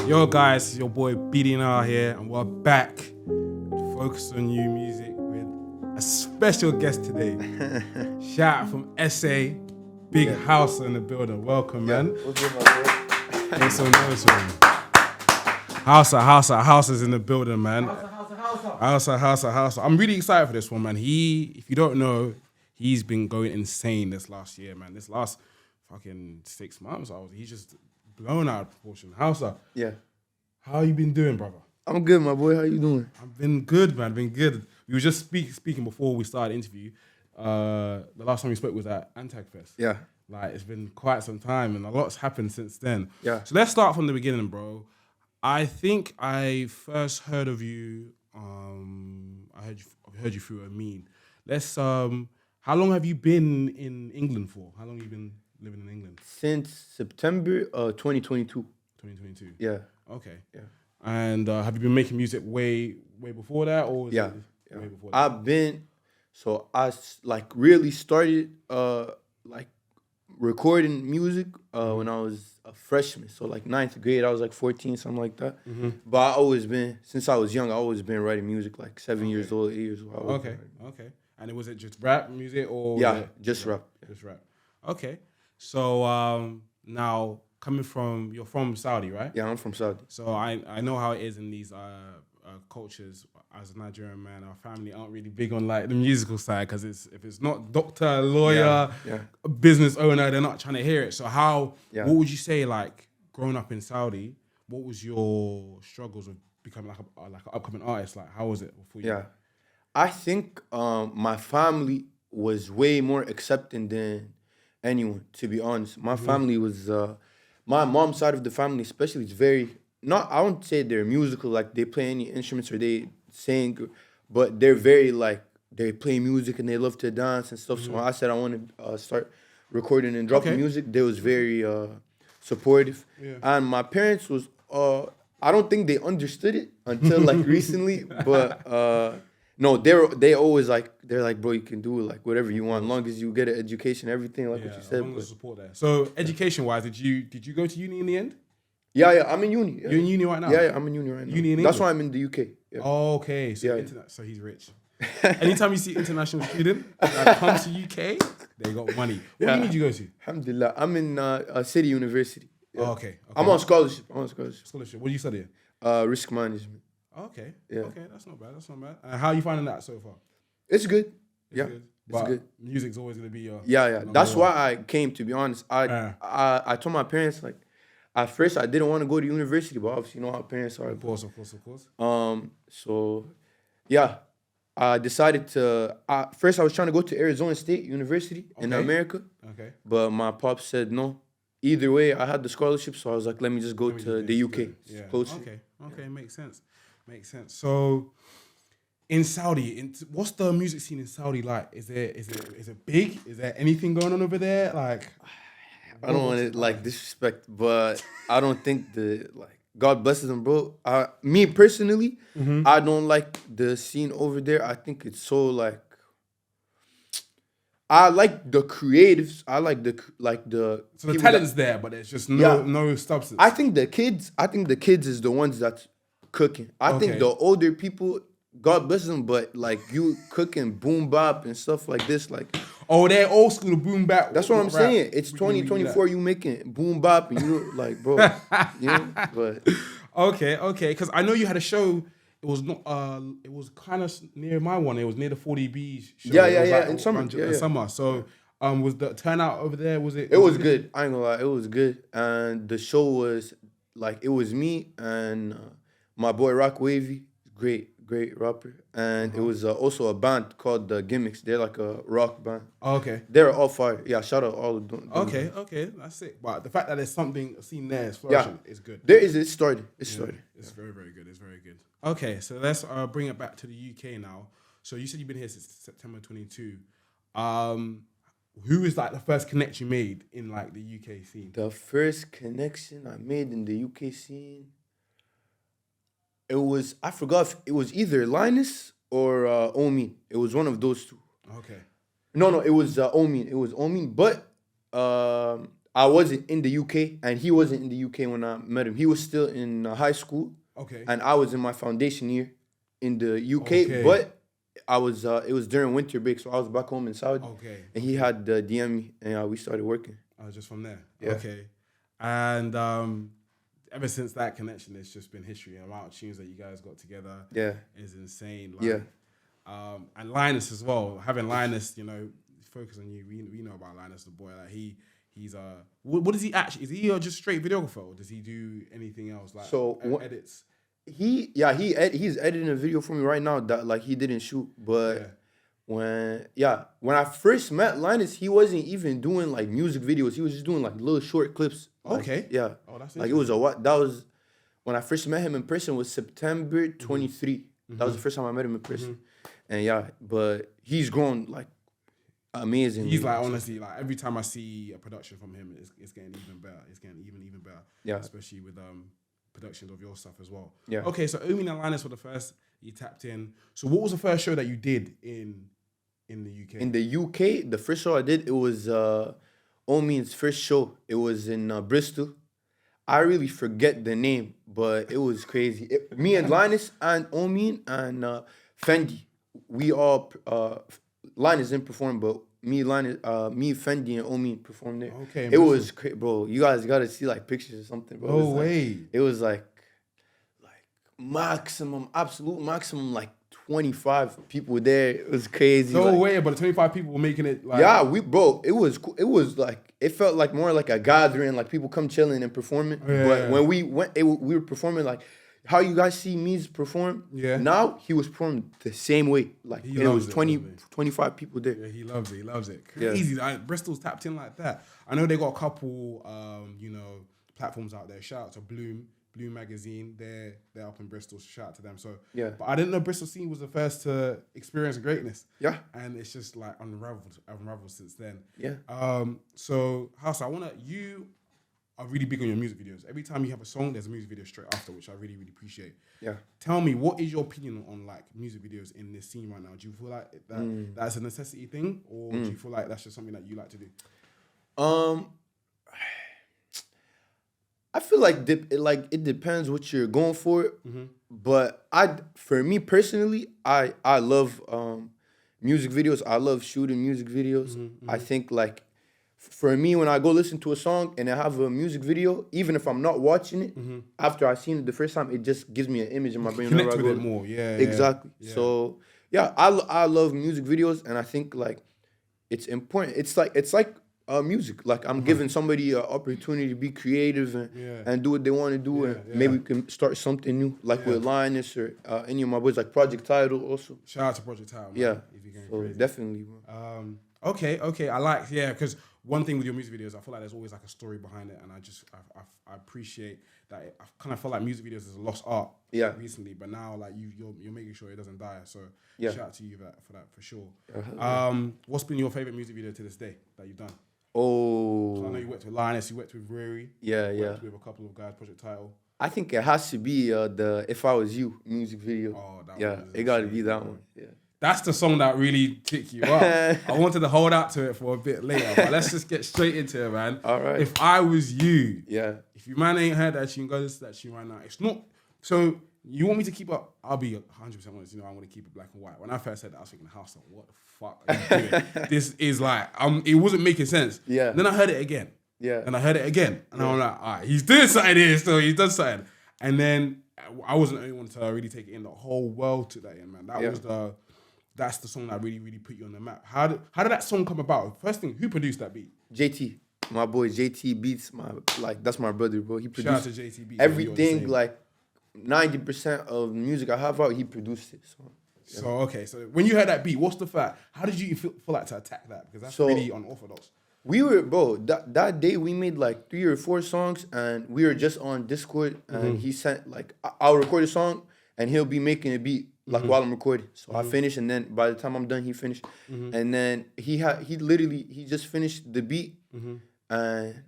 Yo guys, it's your boy BDNR here, and we're back with Focus on You music with a special guest today. Shout out from SA, Big Hausa in the building. Welcome, man. What's good, my boy? Make some noise for him. Hausa's in the building, man. Hausa. I'm really excited for this one, man. If you don't know, he's been going insane this last year, man. This last fucking 6 months, he's just blown out of proportion. Hausa. Yeah. How you been doing, brother? I'm good, my boy. How you doing? I've been good, man. Been good. We were just speaking before we started the interview. The last time we spoke was at Antagfest. Yeah. Like, it's been quite some time, and a lot's happened since then. Yeah. So let's start from the beginning, bro. I think I first heard of you. I heard you through Amin. Let's. How long have you been in England for? How long have you been living in England? Since September 2022. 2022. Yeah. Okay. Yeah. And have you been making music way before that, or was Yeah. it way before that? I really started recording music when I was a freshman. So like 9th grade, I was like 14, something like that. Mm-hmm. But I always been, since I was young, I always been writing music like 7 years old, 8 years old. Okay. And was it just rap music or? Yeah, just rap. Just rap. Okay. So now you're from Saudi, right? Yeah, I'm from Saudi. So I know how it is in these cultures. As a Nigerian man, our family aren't really big on like the musical side because if it's not doctor, lawyer, business owner, they're not trying to hear it. So what would you say, like growing up in Saudi, what was your struggles of becoming like an upcoming artist? Like how was it for you? Yeah, I think my family was way more accepting than anyone, to be honest. My family was, my mom's side of the family especially is very, I won't say they're musical, like they play any instruments or they sing, but they're very like, they play music and they love to dance and stuff. So when I said I want to start recording and dropping music, they was very supportive. Yeah. And my parents was, I don't think they understood it until like recently, but no, they always like, they're like, bro, you can do like whatever you want, as long as you get an education, everything like what you said. As long as support there. So education wise, did you go to uni in the end? Yeah, I'm in uni. Yeah. You're in uni right now? Yeah, I'm in uni right now. Uni in That's England? why I'm in the UK. Yeah. Oh, okay. So so he's rich. Anytime you see international student that comes to UK, they got money. What uni did you go to? Alhamdulillah. I'm in City University. Yeah. Oh, okay. I'm on scholarship. Scholarship. What do you study? Risk management. Okay. Yeah. Okay, that's not bad. And how are you finding that so far? It's good. It's But good. music's always gonna be your That's why I came, to be honest. I told my parents, like, at first I didn't want to go to university, but obviously you know how parents are. Of course. So yeah, I decided to. First I was trying to go to Arizona State University in America. Okay. But my pop said no. Either way, I had the scholarship, so I was like, let me just go to the UK. Yeah. Closer. Okay. Makes sense. So, in Saudi, what's the music scene in Saudi like? Is it big? Is there anything going on over there? Like, I don't want to like disrespect, but I don't think God blesses them, bro. Me personally, I don't like the scene over there. I think it's so like. I like the creatives. I like the So the talent's there, but there's just no substance. I think the kids is the ones that's cooking. I think the older people, God bless them, but like you cooking boom bap and stuff like this, like. Oh, they're old school boom bap. That's what I'm saying. It's 2024. You making boom bap, and you like, bro, but. Okay. Because I know you had a show. It was not. It was kind of near my one. It was near the 40B show. Yeah. In summer. Summer. So, was the turnout over there? Was it? It was good. I ain't gonna lie. It was good, and the show was like it was me and my boy Rock Wavy, great rapper, and it was also a band called the Gimmicks. They're like a rock band. Oh, okay. They're all fire. Yeah, shout out all of them. Okay, that's it. But the fact that there's something seen there is flourishing is good. There is. It started. It's very, very good. It's very good. Okay, so let's bring it back to the UK now. So you said you've been here since September 22. Who is like the first connection you made in like the UK scene? The first connection I made in the UK scene. I forgot if it was either Linus or Omin. It was one of those two. Okay. No, it was Omin. But I wasn't in the UK, and he wasn't in the UK when I met him. He was still in high school. Okay. And I was in my foundation year in the UK, Okay. but I was it was during winter break, so I was back home in Saudi. Okay. And he had DM me, and we started working. Just from there. Yeah. Okay. And ever since that connection, it's just been history. The amount of tunes that you guys got together is insane. Like, and Linus as well. Having Linus, you know, Focus on You. We know about Linus, the boy. Like he's what does he actually? Is he just straight videographer, or does he do anything else like edits? He's editing a video for me right now that like he didn't shoot, but when I first met Linus, he wasn't even doing like music videos. He was just doing like little short clips. Like, yeah. Oh, that's like it was that was when I first met him in person was September 23. That was the first time I met him in person. And but he's grown like amazing. He's like honestly like every time I see a production from him, it's getting even better. It's getting even better. Yeah. Especially with productions of your stuff as well. Yeah. Okay, so Omin and Linus were the first you tapped in. So what was the first show that you did in the UK? In the UK, the first show I did, it was Omin's first show. It was in Bristol. I really forget the name, but it was crazy. Me and Linus and Omin and Fendi, we all Linus didn't perform, but me, Fendi, and Omin performed there. Okay, it was crazy, bro. You guys got to see like pictures or something, bro. No way. It was like absolute maximum, like 25 people there. It was crazy. No way, but the 25 people were making it like... Yeah, it was like, it felt like more like a gathering, like people come chilling and performing. But when we went, we were performing like, how you guys see me perform? Yeah. Now, he was performing the same way. Like, it was 25 people there. Yeah, he loves it. Crazy. Yeah. Bristol's tapped in like that. I know they got a couple, platforms out there. Shout out to Bloom Magazine. They're up in Bristol. Shout out to them. So, but I didn't know Bristol scene was the first to experience greatness. Yeah. And it's just like unraveled since then. Yeah. So, Hawsa, you are really big on your music videos. Every time you have a song, there's a music video straight after, which I really, really appreciate. Yeah. Tell me, what is your opinion on like music videos in this scene right now? Do you feel like that's a necessity thing, or do you feel like that's just something that you like to do? I feel like it depends what you're going for. But for me personally, I love music videos. I love shooting music videos. I think like, for me, when I go listen to a song and I have a music video, even if I'm not watching it, after I've seen it the first time, it just gives me an image in my brain. Connect with it more, yeah. Exactly. Yeah. So, I love music videos, and I think like it's important. It's like music. Like I'm giving somebody an opportunity to be creative and do what they want to do, and maybe we can start something new, like with Linus or any of my boys, like Project Title also. Shout out to Project Title, man. Yeah, so definitely, bro. Okay, I like, because one thing with your music videos, I feel like there's always like a story behind it, and I appreciate that. I kind of feel like music videos is a lost art recently, but now like you're making sure it doesn't die. So shout out to you for that for sure. What's been your favorite music video to this day that you've done? So I know you worked with Linus, you worked with Rory, worked with a couple of guys, Project Title. I think it has to be the If I Was You music video. Oh, that one. It got to be that one. Yeah. That's the song that really kicked you up. I wanted to hold out to it for a bit later, but let's just get straight into it, man. All right. If I Was You. Yeah. If you man ain't heard that tune, go listen to that tune right now. It's not... So, you want me to keep up... I'll be 100% honest. You know, I want to keep it black and white. When I first said that, I was thinking, Hawsa, what the fuck are you doing? This is like... it wasn't making sense. Yeah. Then I heard it again. Yeah. And I heard it again. And I'm like, all right, he's doing something here still. He's done something. And then I wasn't the only one to really take it in. The whole world took that in, man. That's the song that really, really put you on the map. How did that song come about? First thing, who produced that beat? JT. My boy JT Beats. That's my brother, bro. He produced shout out to JT Beats. Everything, like 90% of the music I have out, he produced it. So when you heard that beat, what's the fact? How did you feel like to attack that? Because that's really unorthodox. We were, bro, that day we made like 3 or 4 songs, and we were just on Discord, and he sent like, I'll record a song and he'll be making a beat like while I'm recording. So I finish, and then by the time I'm done, he finished. And then he just finished the beat. And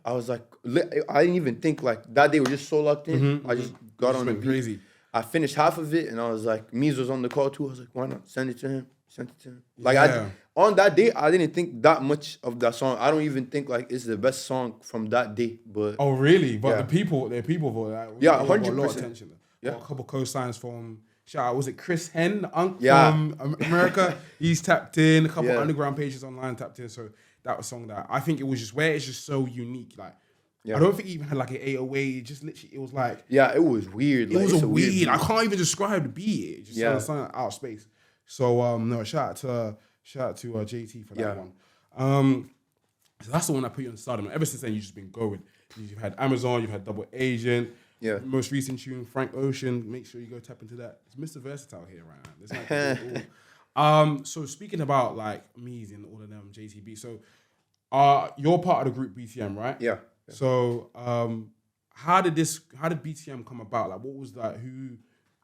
I was like, I didn't even think like that day we were just so locked in. I just got on the beat. Crazy. I finished half of it, and I was like, Mies was on the call too. I was like, why not send it to him? Sent it to him. Like Yeah. On that day, I didn't think that much of that song. I don't even think like it's the best song from that day. But Oh, really? But Yeah. the people vote. Like, Yeah, got a lot of 100%. attention. Yeah. Got a couple co-signs from, shout out, was it Chris Henn, the Unk Yeah. from America? He's tapped in. A couple Yeah. underground pages online tapped in. So that was a song that I think it was just where it's just so unique. Like, Yeah. I don't think it even had like an 808. It just literally, it was like, Yeah, it was weird. it Like, was it's a weird. beat. I can't even describe the beat. It just Yeah. sounded out of space. So no, shout out to JT for that Yeah. one. So that's the one I put you on stardom. Ever since then, you've just been going. You've had Amazon, you've had Double Agent. Yeah. Most recent tune, Frank Ocean. Make sure you go tap into that. It's Mr. Versatile here right now. There's not so speaking about like me's and all of them JTB. So you're part of the group BTM, right? Yeah. So how did BTM come about? Like what was that?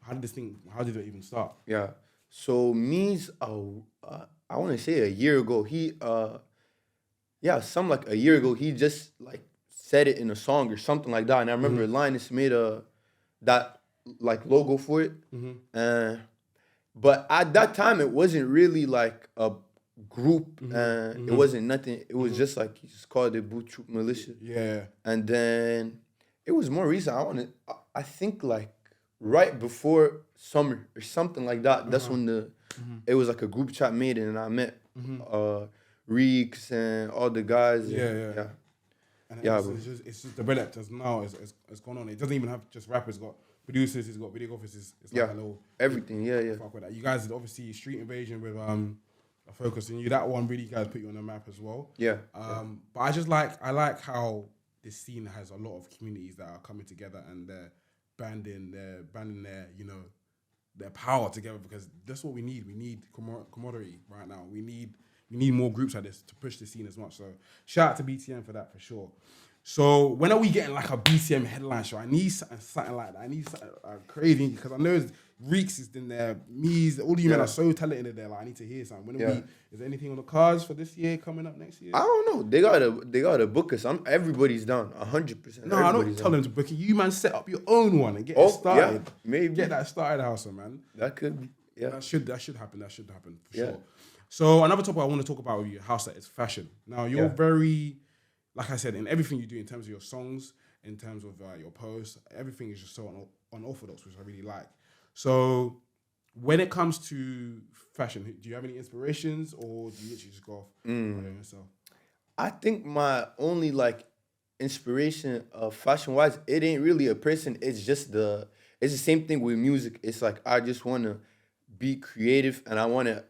How did it even start? Yeah. So me's I want to say a year ago. Some like a year ago. He just like said it in a song or something like that. And I remember Linus made that like logo for it. But at that time, it wasn't really like a group. It wasn't nothing. It was just like he just called it Boot Troop Militia. Yeah. And then it was more recent. I think like right before summer or something like that. That's when it was like a group chat made and I met Reeks and all the guys. Yeah. And it's just developed as now it's gone on. It doesn't even have just rappers. It's got producers. It's got videographers. It's like a little everything. Yeah. Fuck with that. You guys did obviously Street Invasion with a Focus on You. That one really guys put you on the map as well. Yeah. But I like how this scene has a lot of communities that are coming together and they're banding their their power together because that's what we need. We need camaraderie right now. We need more groups like this to push the scene as much. So shout out to BTM for that for sure. So when are we getting like a BTM headline show? I need something like that. I need something crazy because I know Reeks is in there. Me's, all you men are so talented in there. Like I need to hear something. Is there anything on the cards for this year coming up next year? I don't know. They gotta book us. Everybody's down 100%. No, I don't tell them to book it. You man set up your own one and get it started. Yeah, maybe get that started, Hausa, man. That could be. Yeah, that should happen. That should happen for sure. So another topic I want to talk about with you, Hausa, is fashion. Now you're very, like I said, in everything you do in terms of your songs, in terms of your posts, everything is just so unorthodox, which I really like. So when it comes to fashion, do you have any inspirations or do you literally just go off on yourself? I think my only like inspiration fashion wise, it ain't really a person. It's just it's the same thing with music. It's like I just want to be creative and I want to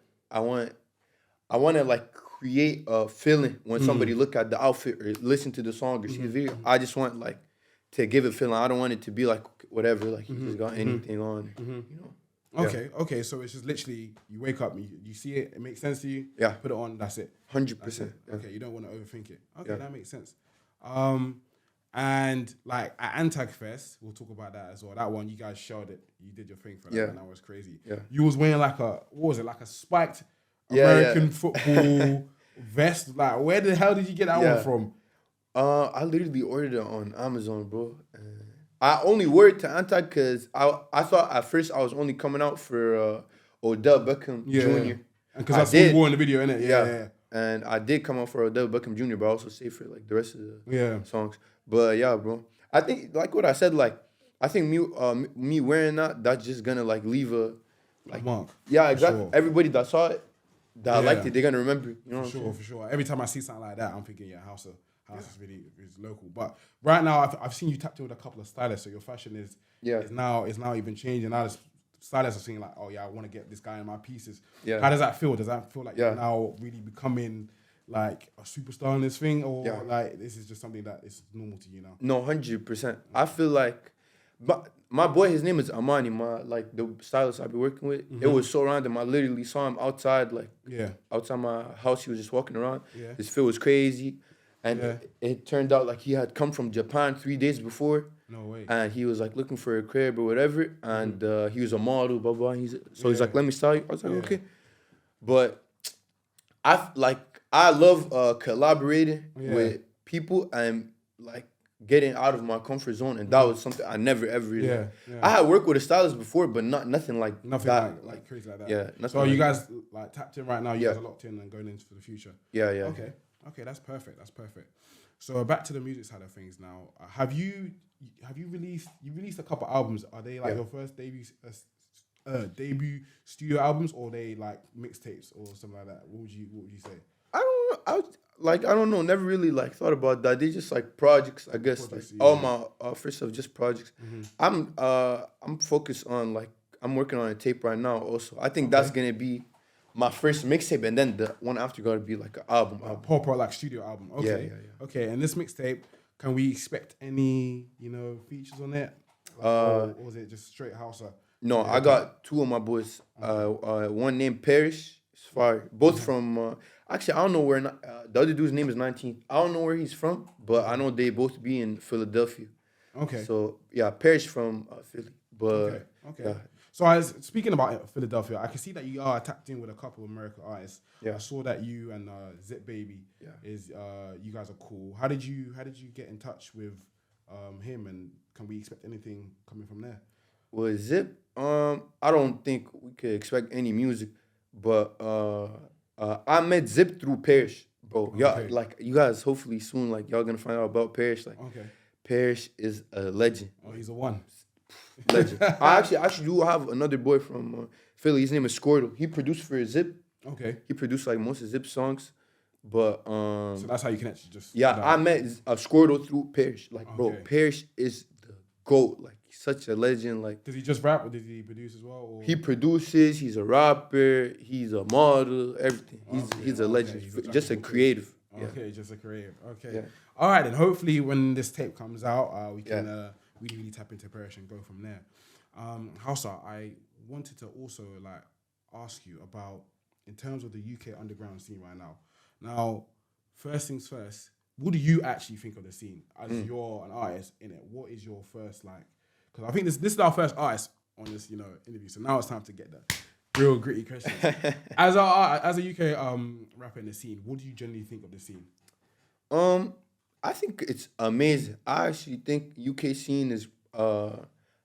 like create a feeling when somebody look at the outfit or listen to the song or see the video. I just want like to give it feeling. I don't want it to be like whatever, like you just got anything on, you know. Okay. So it's just literally you wake up, you see it, it makes sense to you. Yeah. Put it on. That's it. 100%. Okay, you don't want to overthink it. Okay, that makes sense. And like at Antag Fest, we'll talk about that as well. That one you guys showed it. You did your thing for that, and that was crazy. Yeah. You was wearing like a spiked American football vest. Like where the hell did you get that one from? I literally ordered it on Amazon, bro. I only wore it to Antag because I thought at first I was only coming out for Odell Beckham Jr. Because that's what you wore in the video, innit? Yeah. And I did come out for Odell Beckham Jr., but I also saved for like the rest of the songs. But yeah, bro. I think like what I said, like I think me wearing that's just gonna like leave a mark. Yeah, exactly. Sure. Everybody that saw it, that liked it, they're gonna remember. You know, for sure. Every time I see something like that, I'm thinking, Hausa is local. But right now, I've seen you tapped in with a couple of stylists, so your fashion is now even changing. Now the stylists are saying like, oh yeah, I want to get this guy in my pieces. Yeah. How does that feel? Does that feel like you're now really becoming like a superstar in this thing, or like this is just something that is normal to you now? No, 100%. I feel like, but my boy, his name is Amani. The stylist I've been working with. It was so random. I literally saw him outside, outside my house. He was just walking around. Yeah. His fit was crazy. And it turned out like he had come from Japan 3 days before. No way. And he was like looking for a crib or whatever. And he was a model, blah, blah. He's like, let me style you. I was like, okay. But I love collaborating with people. And like getting out of my comfort zone, and that was something I never ever really. Yeah. I had worked with a stylist before, but nothing like Nothing that. like crazy like that. Yeah. So are you guys like tapped in right now? You guys are locked in and going into for the future. Yeah. Okay, that's perfect. So back to the music side of things now. Have you released a couple albums? Are they like your first debut studio albums, or are they like mixtapes or something like that? What would you say? I don't know. I don't know. Never really like thought about that. They just like projects, I guess. All my first stuff just projects. I'm focused on like I'm working on a tape right now. Also, I think that's gonna be my first mixtape, and then the one after gotta be like an album. Proper like studio album. Okay. Yeah. Okay, and this mixtape, can we expect any features on it? Or was it just straight Hausa? No, I got two of my boys. One named Parrish. It's fire. Both from. Actually, I don't know where. The other dude's name is 19. I don't know where he's from, but I know they both be in Philadelphia. Okay. So yeah, Parrish from Philly. But okay. Yeah. So speaking about Philadelphia, I can see that you are tapped in with a couple of American artists. Yeah. I saw that you and Zip Baby is you guys are cool. How did you get in touch with him, and can we expect anything coming from there? With Zip, I don't think we could expect any music, but I met Zip through Parrish, bro. Y'all, like you guys, hopefully soon, like y'all gonna find out about Parrish. Like, Parrish is a legend. Oh, he's a one. Legend. I actually do have another boy from Philly. His name is Squirtle. He produced for Zip. Okay. He produced like most of Zip's songs, but so that's how you connected. I met Squirtle through Parrish. Like, bro, Parrish is the GOAT. Like, he's such a legend. Like, does he just rap or did he produce as well? Or? He produces. He's a rapper. He's a model. Everything. He's a legend. He's just a creative. Okay, just a creative. Okay. Yeah. All right, then. Hopefully, when this tape comes out, we can really tap into Parrish and go from there. Hausa, I wanted to also like ask you about in terms of the UK underground scene right now. Now, first things first, what do you actually think of the scene as you're an artist in it? What is your first like? Because I think this is our first artist on this interview. So now it's time to get the real gritty questions. As a UK rapper in the scene, what do you generally think of the scene? I think it's amazing. I actually think UK scene is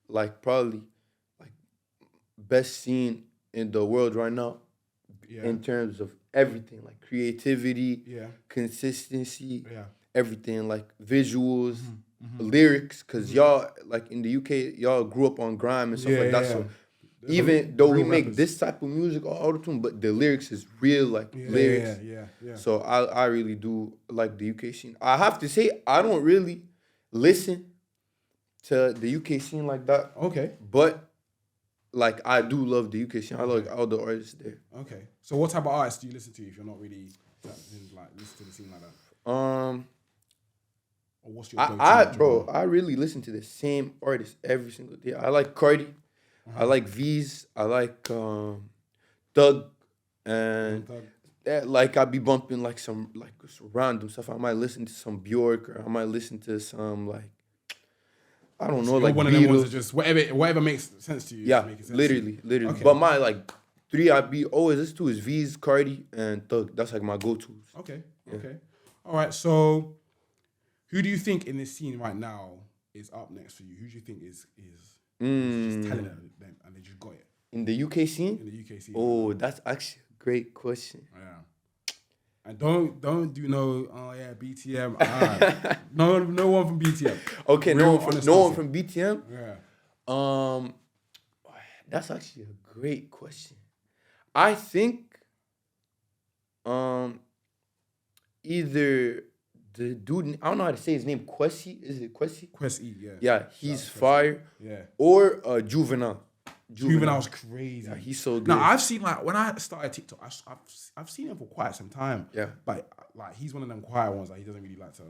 like probably like best scene in the world right now in terms of everything, like creativity, consistency, everything, like visuals, lyrics, because y'all like in the UK y'all grew up on grime and stuff like that. So even though we make this type of music or auto-tune, but the lyrics is real, like lyrics. Yeah. So I really do like the UK scene. I have to say, I don't really listen to the UK scene like that. Okay. But like I do love the UK scene. I like all the artists there. Okay. So what type of artists do you listen to if you're not really like listen to the scene like that? Or what's your go-to? I really listen to the same artist every single day. I like Cardi. I like V's. I like Thug, and like I be bumping like some random stuff. I might listen to some Bjork, or I might listen to some like I don't know, like one of them ones that just whatever makes sense to you. Yeah, literally. Okay. But my like three I be always listen to is V's, Cardi, and Thug. That's like my go-tos. Okay. All right. So, who do you think in this scene right now is up next for you? Who do you think is just telling them and they just got it? In the UK scene? In the UK scene. Oh, that's actually a great question. Yeah. And don't do BTM. No one from BTM. Okay, no one from BTM? Yeah. That's actually a great question. I think either the dude, I don't know how to say his name, Kwesi, is it Kwesi? Kwesi, yeah. Yeah, he's fire. Yeah. Or Juvenile. Juvenile's crazy. Yeah, he's so good. Now I've seen like when I started TikTok, I've seen him for quite some time. Yeah. But like he's one of them quiet ones that he doesn't really like to.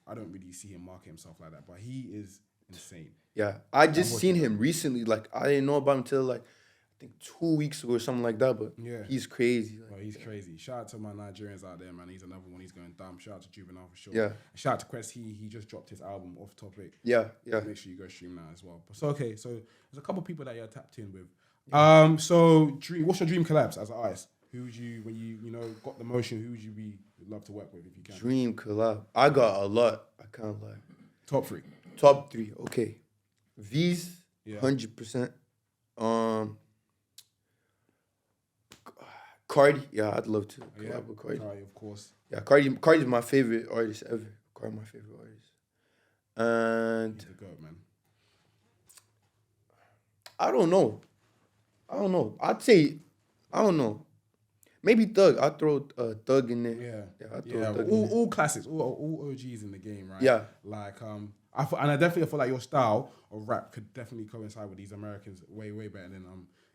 I don't really see him market himself like that. But he is insane. Yeah, I just seen him recently. Like I didn't know about him until like I think 2 weeks ago or something like that. But he's crazy. Like, he's crazy. Shout out to my Nigerians out there, man. He's another one. He's going dumb. Shout out to Juvenile for sure. Yeah. Shout out to Quest. He just dropped his album Off Topic. Yeah. Make sure you go stream that as well. So there's a couple of people that you're tapped in with. Yeah. So what's your dream collabs as an artist? Who would you, when you got the motion, who would you love to work with if you can? Dream collab. I got a lot. I can't lie. Top 3. Top 3. Okay. V's. Yeah. 100%. Cardi. Yeah, I'd love to collab with Cardi. Cardi, of course. Yeah, Cardi's my favorite artist ever. Cardi, my favorite artist. And He's the GOAT, man. I don't know. I'd say, I don't know. Maybe Thug. I'd throw Thug in there. Yeah. I'd throw Thug in there. All classics, all OGs in the game, right? Yeah. Like, I definitely feel like your style of rap could definitely coincide with these Americans way better than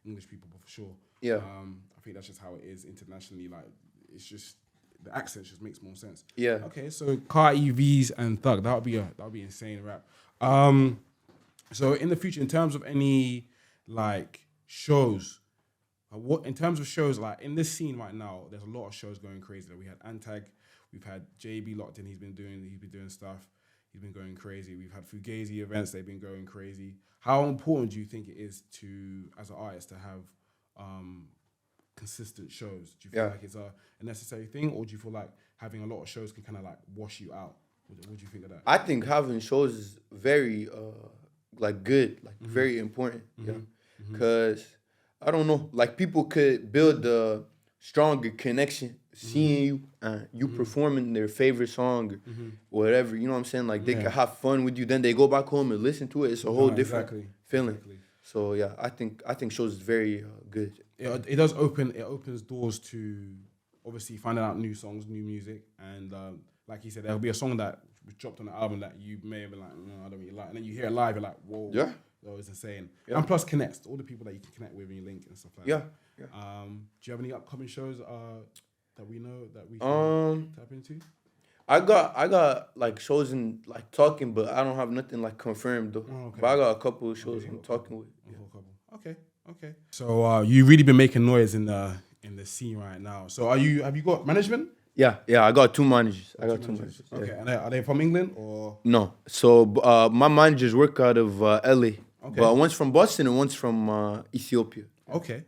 English people, for sure. Yeah. I think that's just how it is internationally. Like, it's just the accent just makes more sense. Yeah. Okay, so Cardi, V's, and Thug. That would be insane rap. So in the future, in terms of any like shows, what in terms of shows, like in this scene right now, there's a lot of shows going crazy. Like we had Antag, we've had JB locked in. He's been doing stuff. He's been going crazy. We've had Fugazi events. They've been going crazy. How important do you think it is to, as an artist, to have consistent shows? Do you feel like it's a necessary thing, or do you feel like having a lot of shows can kind of like wash you out? What do you think of that? I think having shows is very like good, like very important. Yeah, because I don't know, like people could build a stronger connection seeing you and you performing their favorite song or whatever. You know what I'm saying? Like they can have fun with you. Then they go back home and listen to it. It's a whole different feeling. Exactly. So yeah, I think shows is very good. It opens doors to obviously finding out new songs, new music, and like you said, there'll be a song that was dropped on the album that you may have been like, no, I don't really like, and then you hear it live, you're like, whoa, that was insane. Yeah. And plus connects all the people that you can connect with and you link and stuff like that. Yeah. Do you have any upcoming shows that we know that we can tap into? I got like shows in like talking, but I don't have nothing like confirmed though. Oh, okay. But I got a couple of shows I'm talking with. Yeah. Okay. So you really been making noise in the scene right now. So have you got management? Yeah, I got 2 managers. Okay, and are they from England or? No. So my managers work out of LA. Okay. But one's from Boston and one's from Ethiopia. Okay.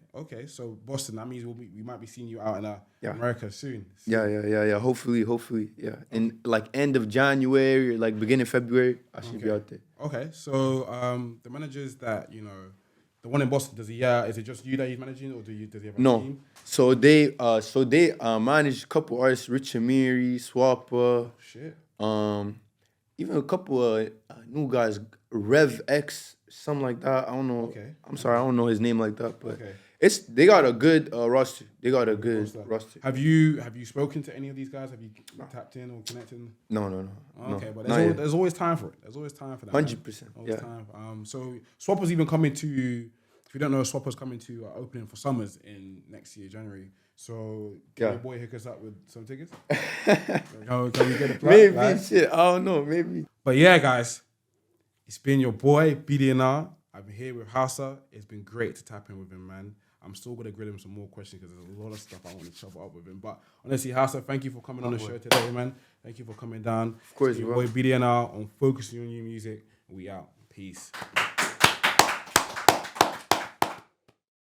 So Boston, that means we might be seeing you out in America soon. Yeah. Hopefully, yeah. In like end of January, like beginning of February, I should be out there. Okay. So the managers that the one in Boston, is it just you that he's managing, or does he have a team? So they manage a couple artists, Rich Amiri, Swappa. Shit. Even a couple of new guys, Rev X, something like that. I don't know. Okay. I'm sorry, I don't know his name like that, but they got a good roster. They got a good roster. Have you spoken to any of these guys? Have you tapped in or connected? No. Okay, but there's always time for it. There's always time for that. 100%. Yeah. Time. So Swappa's even coming to. If you don't know, Swappa's coming to opening for Summers in next year, January. So can your boy hook us up with some tickets? Can we get a plug? Maybe shit. I don't know. Maybe. But yeah, guys, it's been your boy BDNR. I've been here with Hausa. It's been great to tap in with him, man. I'm still gonna grill him some more questions because there's a lot of stuff I want to chop up with him. But honestly, Hausa, thank you for coming on the show today, man. Thank you for coming down. Of course, your boy BDNR on Focus on You Music. We out. Peace.